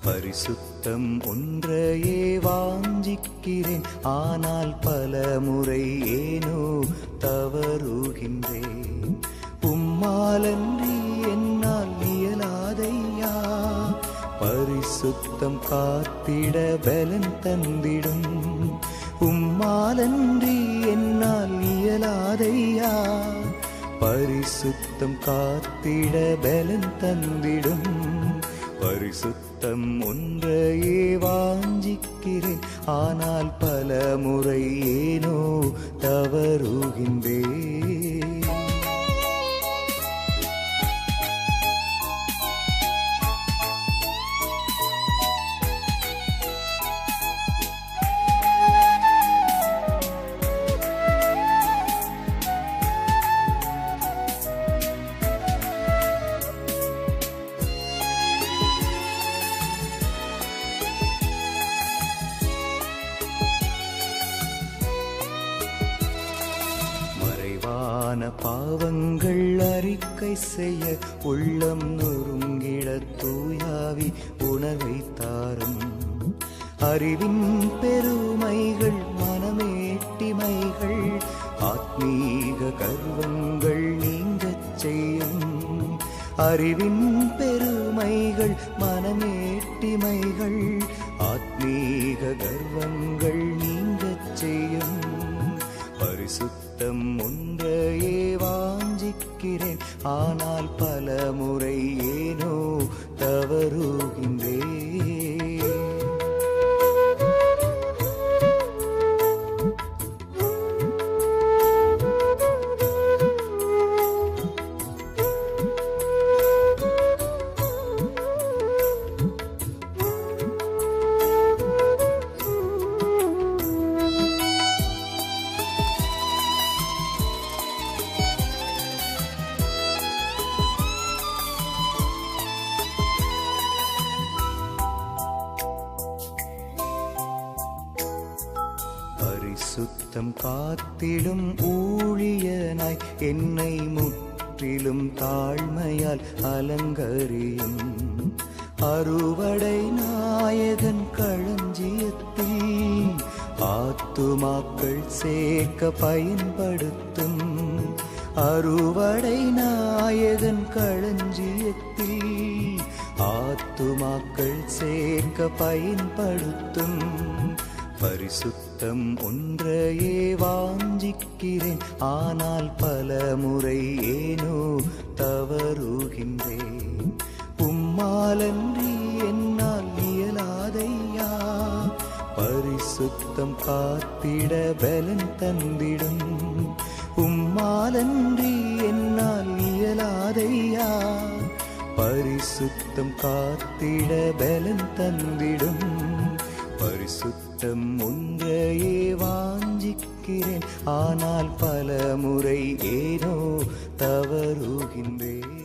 பரிசுத்தம் ஒன்றையே வாஞ்சிக்கிறேன், ஆனால் பல முறை ஏனோ தவறுகின்றேன். உம்மாலன்றி என்னால் இயலாதையா, பரிசுத்தம் காத்திட பலன் தந்திடும். உம்மாலன்றி என்னால் இயலாதையா, பரிசுத்தம் காத்திட பலன் தந்திடும். பரிசுத்தம் ஒன்றையே வாஞ்சிக்கிறேன், ஆனால் பல முறை ஏனோ தவறுகின்றேன். பாவங்கள் அறிக்கை செய்ய உள்ளம் நொறுங்கிட தூயாவி உணர்வை தாரும். அறிவின் பெருமைகள் மனமேட்டிமைகள் ஆத்மீக கர்வங்கள் நீங்கச் செய்யும். அறிவின் பெருமைகள் மனமேட்டிமைகள் ஆத்மீக கர்வங்கள் நீங்கச் செய்யும். பரிசுத்தம் ஒன்றையே வாஞ்சிக்கிறேன், ஆனால் பல முறை ஏனோ தவறுகின்றேன். பரிசுத்தம் காத்திடும் ஊழியனாய் என்னை முற்றிலும் தாழ்மையால் அலங்கரியும். அறுவடை நாயகன் களஞ்சியத்தில் ஆத்துமாக்கள் சேர்க்க பயன்படுத்தும். அறுவடை நாயகன் களஞ்சியத்தில் ஆத்துமாக்கள் சேர்க்க பயன்படுத்தும். பரிசுத்தம் ஒன்றையே வாஞ்சிக்கிறேன், ஆனால் பல முறை ஏனோ தவறுகின்றேன். உம்மாலன்றி என்னால் இயலாதையா, பரிசுத்தம் காத்திட பலன் தந்திடும். உம்மாலன்றி என்னால் இயலாதையா, பரிசுத்தம் காத்திட பலன் தந்திடும். பரிசுத்தம் ஒன்றையே வாஞ்சிக்கிறேன், ஆனால் பல முறை ஏனோ தவறுகின்றேன்.